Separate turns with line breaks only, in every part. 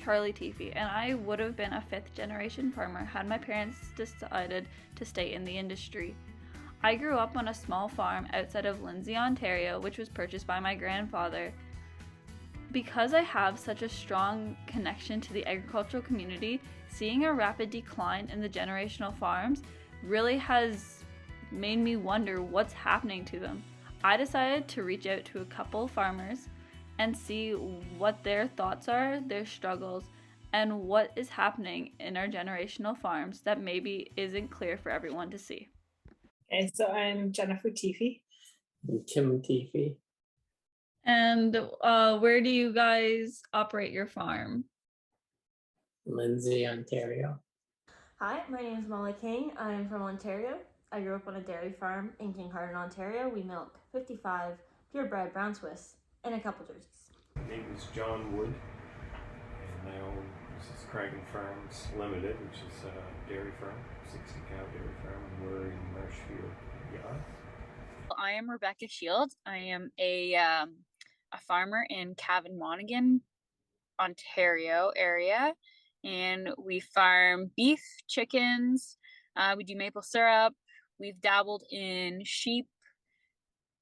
Charlie Teefy, and I would have been a fifth-generation farmer had my parents decided to stay in the industry. I grew up on a small farm outside of Lindsay, Ontario, which was purchased by my grandfather. Because I have such a strong connection to the agricultural community, seeing a rapid decline in the generational farms really has made me wonder what's happening to them. I decided to reach out to a couple farmers and see what their thoughts are, their struggles, and what is happening in our generational farms that maybe isn't clear for everyone to see.
Okay, so I'm Jennifer Teefy.
I'm Tim Teefy.
And where do you guys operate your farm?
Lindsay, Ontario.
Hi, my name is Molly King. I'm from Ontario. I grew up on a dairy farm in Kincardine, Ontario. We milk 55 purebred brown Swiss and a couple jerseys.
My name is John Wood, and I own Mrs. Cragen Farms Limited, which is a dairy farm, 60-cow dairy farm, and we're in Marshfield, yeah.
I am Rebecca Shields. I am a farmer in Cavan Monaghan, Ontario area, and we farm beef, chickens, we do maple syrup, we've dabbled in sheep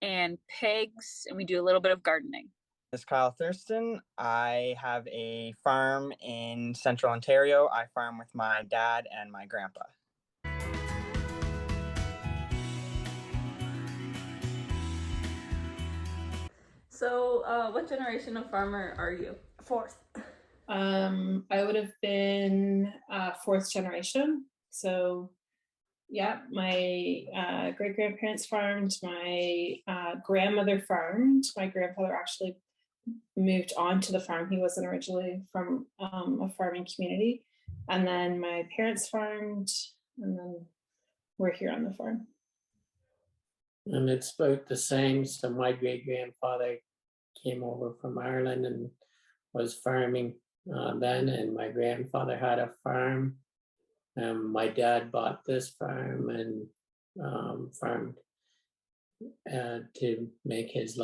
and pigs, and we do a little bit of gardening.
This is Kyle Thurston. I have a farm in Central Ontario. I farm with my dad and my grandpa.
So, what generation of farmer are you?
Fourth.
I would have been fourth generation. So yeah, my great grandparents farmed, my grandmother farmed. My grandfather actually moved on to the farm. He wasn't originally from a farming community. And then my parents farmed, and then we're here on the farm.
And it's about the same. So my great grandfather came over from Ireland and was farming then, and my grandfather had a farm. My dad bought this farm and farmed to make his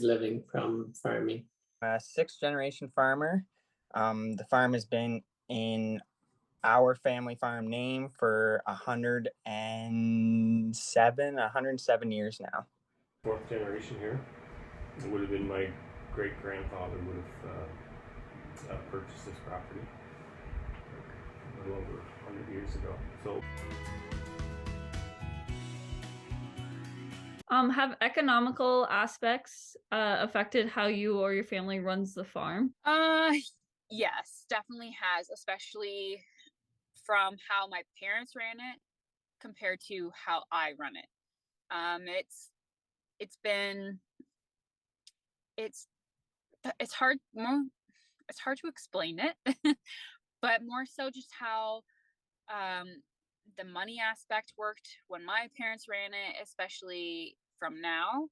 living from farming.
A sixth generation farmer. The farm has been in our family farm name for 107 years now.
Fourth generation here. It would have been my great grandfather would have purchased this property a little over 100 years ago. So,
Have economical aspects affected how you or your family runs the farm?
Yes, definitely has, especially from how my parents ran it compared to how I run it. It's hard to explain it, but more so just how the money aspect worked when my parents ran it, especially from now.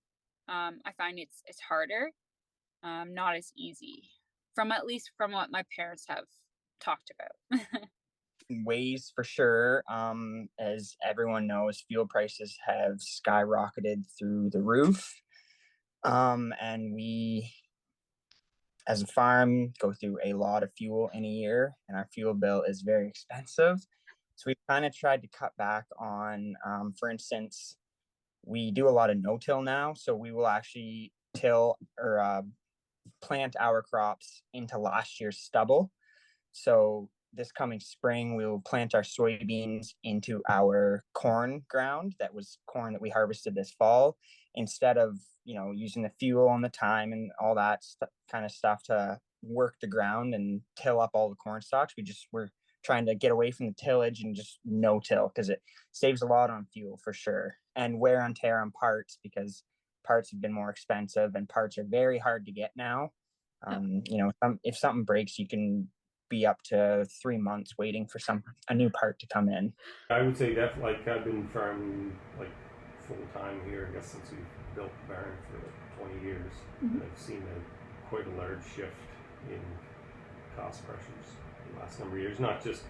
I find it's harder, not as easy, at least from what my parents have talked about.
Ways for sure. As everyone knows, fuel prices have skyrocketed through the roof. And we, as a farm, go through a lot of fuel in a year, and our fuel bill is very expensive. So we've kind of tried to cut back on, for instance, we do a lot of no-till now. So we will actually till or plant our crops into last year's stubble. So this coming spring, we will plant our soybeans into our corn ground. That was corn that we harvested this fall, instead of, using the fuel and the time and all that kind of stuff to work the ground and till up all the corn stalks. We're trying to get away from the tillage and just no-till, because it saves a lot on fuel for sure, and wear and tear on parts, because parts have been more expensive and parts are very hard to get now. If something breaks, you can be up to 3 months waiting for a new part to come in.
I would say that I've been farming full time here, I guess, since we built the barn for 20 years.
Mm-hmm.
And I've seen quite a large shift in cost pressures in the last number of years. Not just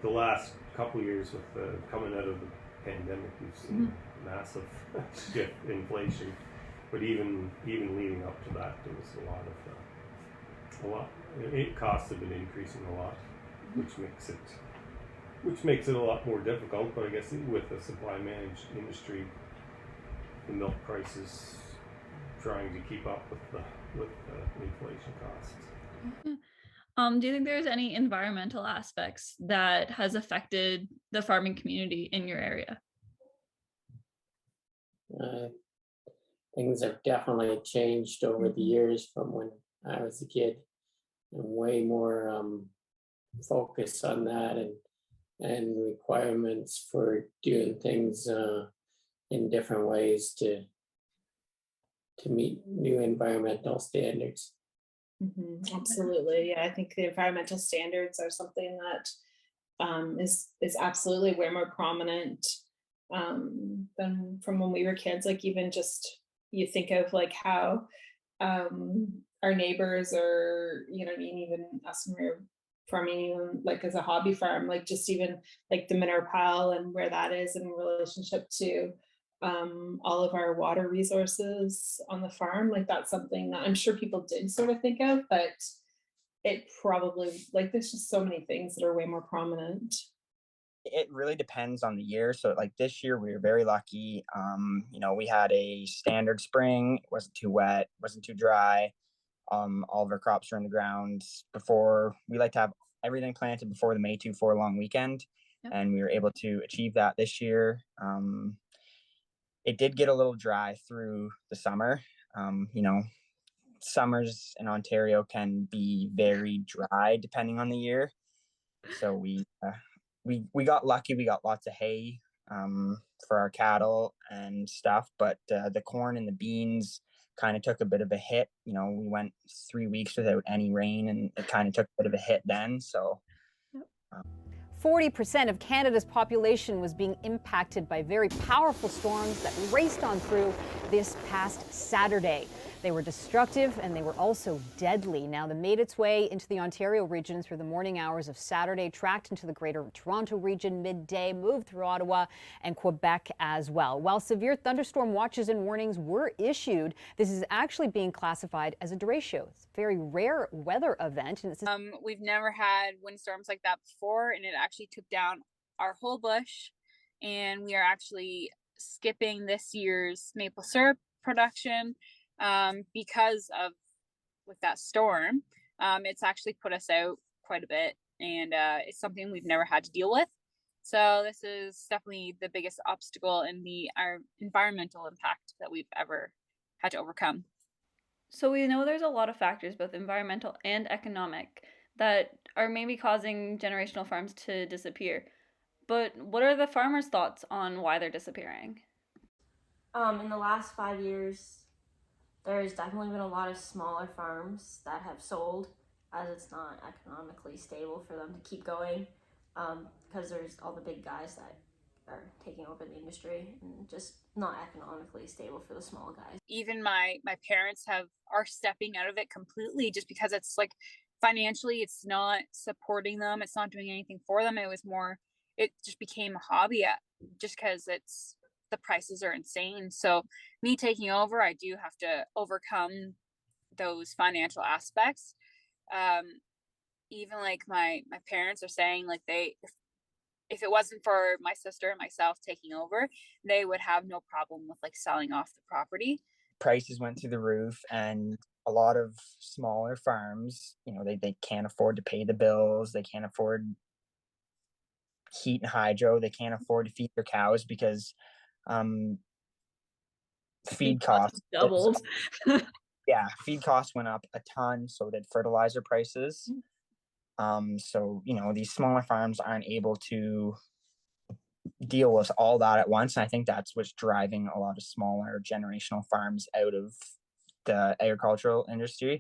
the last couple of years with coming out of the pandemic, we've seen massive shift in inflation. But even leading up to that, there was a lot of a lot. Costs have been increasing a lot, which makes it a lot more difficult. But I guess with a supply managed industry, the milk prices trying to keep up with the inflation costs.
Do you think there's any environmental aspects that has affected the farming community in your area?
Things have definitely changed over the years from when I was a kid, and way more focus on that and requirements for doing things in different ways to meet new environmental standards.
Absolutely. Yeah, I think the environmental standards are something that is absolutely way more prominent than from when we were kids. Like, even just you think of like how our neighbors, or you know what I mean, even us when we were farming, even like as a hobby farm, like just even like the manure pile and where that is in relationship to all of our water resources on the farm. Like, that's something that I'm sure people did sort of think of, but it probably, like, there's just so many things that are way more prominent.
It really depends on the year. So like this year we were very lucky. We had a standard spring. It wasn't too wet, wasn't too dry. All of our crops were in the ground before. We like to have everything planted before the May 2-4 long weekend.
Yep.
And we were able to achieve that this year. It did get a little dry through the summer. Summers in Ontario can be very dry depending on the year. So we got lucky. We got lots of hay for our cattle and stuff, but the corn and the beans kind of took a bit of a hit. We went 3 weeks without any rain, and it kind of took a bit of a hit then. So
40% of Canada's population was being impacted by very powerful storms that raced on through this past Saturday. They were destructive and they were also deadly. Now, they made its way into the Ontario region through the morning hours of Saturday, tracked into the Greater Toronto region midday, moved through Ottawa and Quebec as well. While severe thunderstorm watches and warnings were issued, this is actually being classified as a derecho. It's a very rare weather event. And it's
we've never had windstorms like that before, and it actually took down our whole bush. And we are actually skipping this year's maple syrup production because of with that storm. It's actually put us out quite a bit, and it's something we've never had to deal with. So this is definitely the biggest obstacle in our environmental impact that we've ever had to overcome.
So we know there's a lot of factors, both environmental and economic, that are maybe causing generational farms to disappear. But what are the farmers' thoughts on why they're disappearing?
In the last 5 years, there's definitely been a lot of smaller farms that have sold, as it's not economically stable for them to keep going, because there's all the big guys that are taking over the industry, and just not economically stable for the small guys.
Even my parents are stepping out of it completely, just because it's like financially it's not supporting them, it's not doing anything for them. It just became a hobby just because the prices are insane. So me taking over, I do have to overcome those financial aspects. Even like my parents are saying, like, if it wasn't for my sister and myself taking over, they would have no problem with like selling off the property.
Prices went through the roof, and a lot of smaller farms, they can't afford to pay the bills. They can't afford heat and hydro. They can't afford to feed their cows because feed costs
doubled.
Yeah, feed costs went up a ton. So did fertilizer prices. So these smaller farms aren't able to deal with all that at once. And I think that's what's driving a lot of smaller generational farms out of the agricultural industry.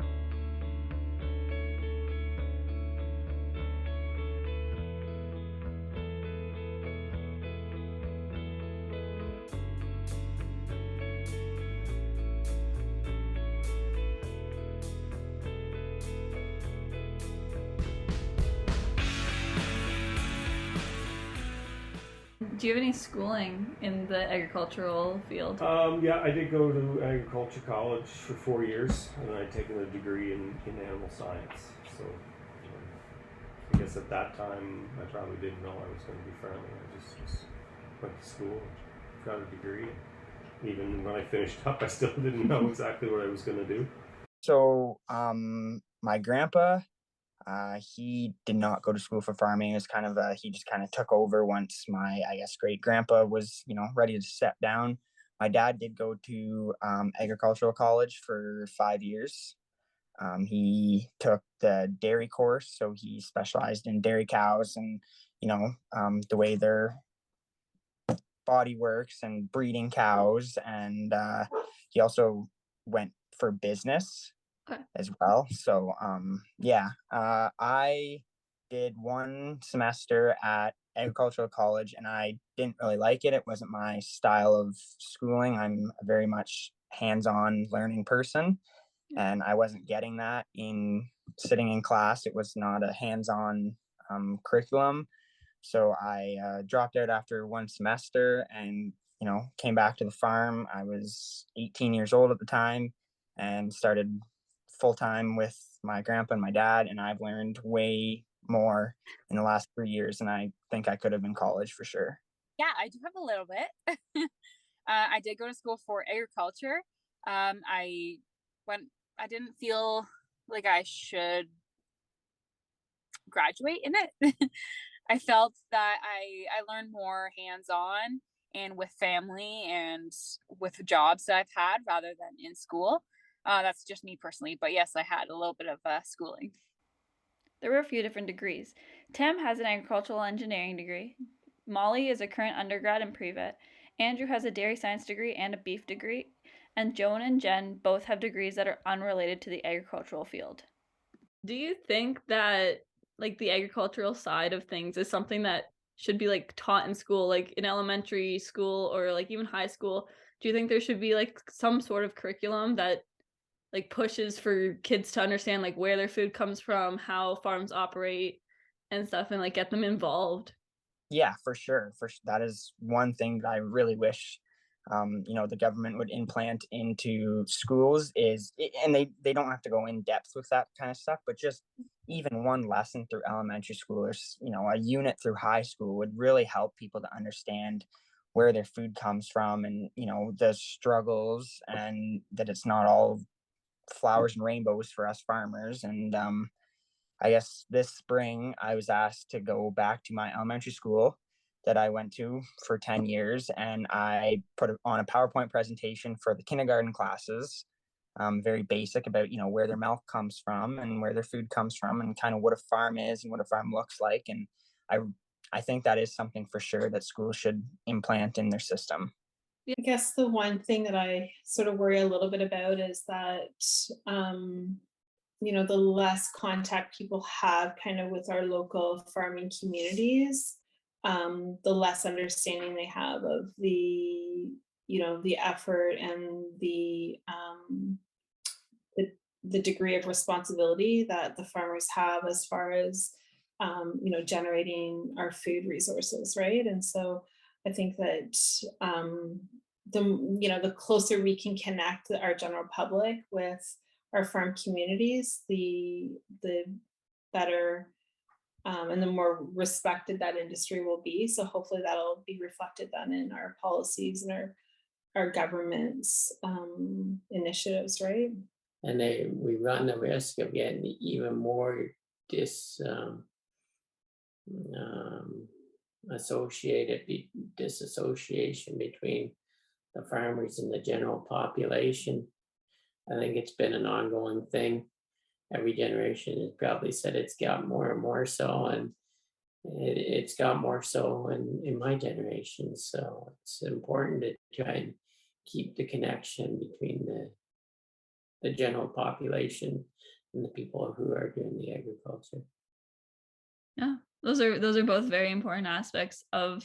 Do you have any schooling in the agricultural field?
Yeah, I did go to agriculture college for 4 years, and I'd taken a degree in animal science. So I guess at that time, I probably didn't know I was going to be farming. I just went to school, got a degree. Even when I finished up, I still didn't know exactly what I was going to do.
So my grandpa, he did not go to school for farming. It was kind of he just kind of took over once my, I guess, great grandpa was, ready to step down. My dad did go to agricultural college for 5 years. He took the dairy course, so he specialized in dairy cows and the way their body works and breeding cows. And he also went for business as well. So I did 1 semester at agricultural college, and I didn't really like it. It wasn't my style of schooling. I'm a very much hands-on learning person, and I wasn't getting that in sitting in class. It was not a hands-on curriculum. So I dropped out after 1 semester and came back to the farm. I was 18 years old at the time and started full-time with my grandpa and my dad, and I've learned way more in the last 3 years than I think I could have in college for sure.
Yeah, I do have a little bit. I did go to school for agriculture. I didn't feel like I should graduate in it. I felt that I learned more hands-on and with family and with jobs that I've had rather than in school. That's just me personally, but yes, I had a little bit of schooling.
There were a few different degrees. Tim has an agricultural engineering degree. Molly is a current undergrad in pre-vet. Andrew has a dairy science degree and a beef degree. And Joan and Jen both have degrees that are unrelated to the agricultural field. Do you think that the agricultural side of things is something that should be taught in school, like in elementary school or even high school? Do you think there should be some sort of curriculum that pushes for kids to understand where their food comes from, how farms operate and stuff, and get them involved?
Yeah, for sure. That is one thing that I really wish the government would implant into schools and they don't have to go in depth with that kind of stuff, but just even 1 lesson through elementary school or a unit through high school would really help people to understand where their food comes from and the struggles, and that it's not all flowers and rainbows for us farmers. And I guess this spring I was asked to go back to my elementary school that I went to for 10 years, and I put on a PowerPoint presentation for the kindergarten classes, very basic about where their milk comes from and where their food comes from and kind of what a farm is and what a farm looks like. And I think that is something for sure that schools should implant in their system.
I guess the one thing that I sort of worry a little bit about is that, the less contact people have kind of with our local farming communities, the less understanding they have of the effort and the degree of responsibility that the farmers have as far as generating our food resources, right? And so I think that the closer we can connect our general public with our farm communities, the better and the more respected that industry will be. So hopefully that'll be reflected then in our policies and our government's initiatives, right?
And we run the risk of getting even more disassociation between the farmers and the general population. I think it's been an ongoing thing. Every generation has probably said it's got more and more so, and it's got more so in my generation. So it's important to try and keep the connection between the general population and the people who are doing the agriculture.
Yeah, those are both very important aspects of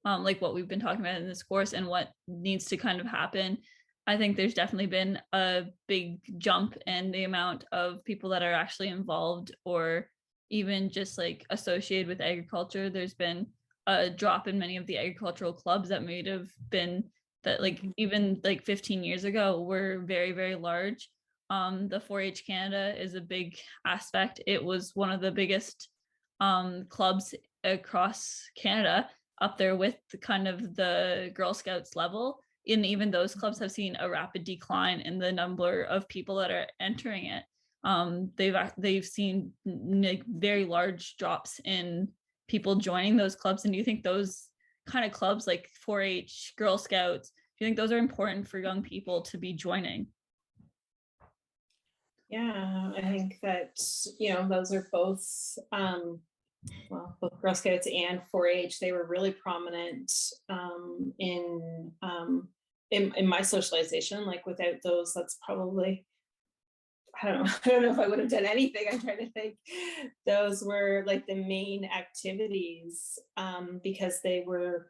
what we've been talking about in this course and what needs to kind of happen. I think there's definitely been a big jump in the amount of people that are actually involved or even just associated with agriculture. There's been a drop in many of the agricultural clubs that might have been that like even like 15 years ago were very, very large. The 4-H Canada is a big aspect. It was one of the biggest clubs across Canada, up there with the kind of the Girl Scouts level. And even those clubs have seen a rapid decline in the number of people that are entering it. They've seen very large drops in people joining those clubs. And do you think those kind of clubs like 4-H, Girl Scouts, do you think those are important for young people to be joining?
Yeah, I think that, those are both, both Girl Scouts and 4-H, they were really prominent in my socialization. Like without those, that's probably, I don't know if I would have done anything. I'm trying to think. Those were like the main activities because they were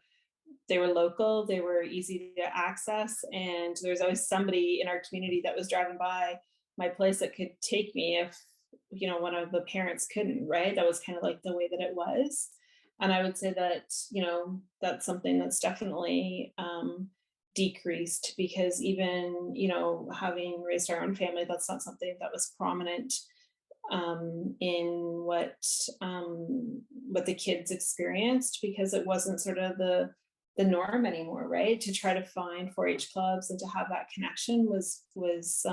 local, they were easy to access, and there's always somebody in our community that was driving by my place that could take me if one of the parents couldn't, right? That was kind of like the way that it was. And I would say that that's something that's definitely decreased, because even having raised our own family, that's not something that was prominent in what the kids experienced, because it wasn't sort of the norm anymore, right? To try to find 4-H clubs and to have that connection was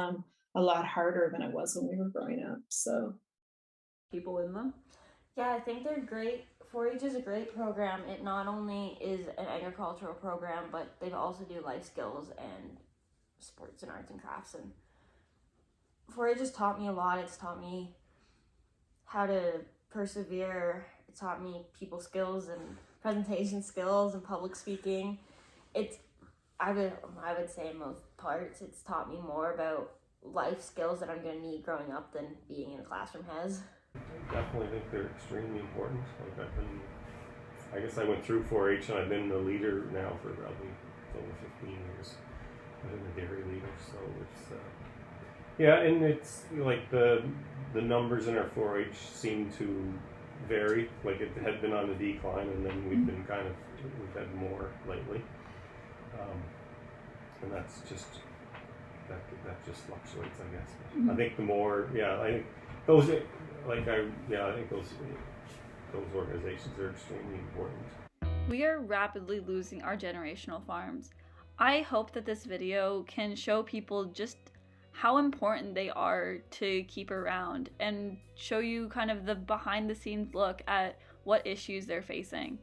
a lot harder than it was when we were growing up. So
People in them?
Yeah, I think they're great. 4-H is a great program. It not only is an agricultural program, but they also do life skills and sports and arts and crafts. And 4-H has taught me a lot. It's taught me how to persevere. It taught me people skills and presentation skills and public speaking. I would say in most parts, it's taught me more about life skills that I'm going to need growing up than being in a classroom has.
I definitely think they're extremely important. Like I guess I went through 4-H and I've been the leader now for probably over 15 years. I've been the dairy leader, so it's and it's like the numbers in our 4-H seem to vary. Like it had been on the decline, and then we've had more lately, and that's just that just fluctuates, I guess. I think the more, I think those, I think those organizations are extremely important.
We are rapidly losing our generational farms. I hope that this video can show people just how important they are to keep around and show you kind of the behind the scenes look at what issues they're facing.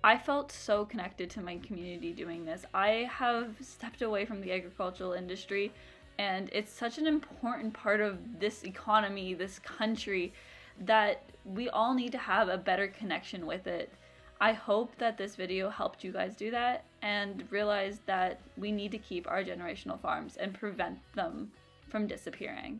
I felt so connected to my community doing this. I have stepped away from the agricultural industry, and it's such an important part of this economy, this country, that we all need to have a better connection with it. I hope that this video helped you guys do that and realize that we need to keep our generational farms and prevent them from disappearing.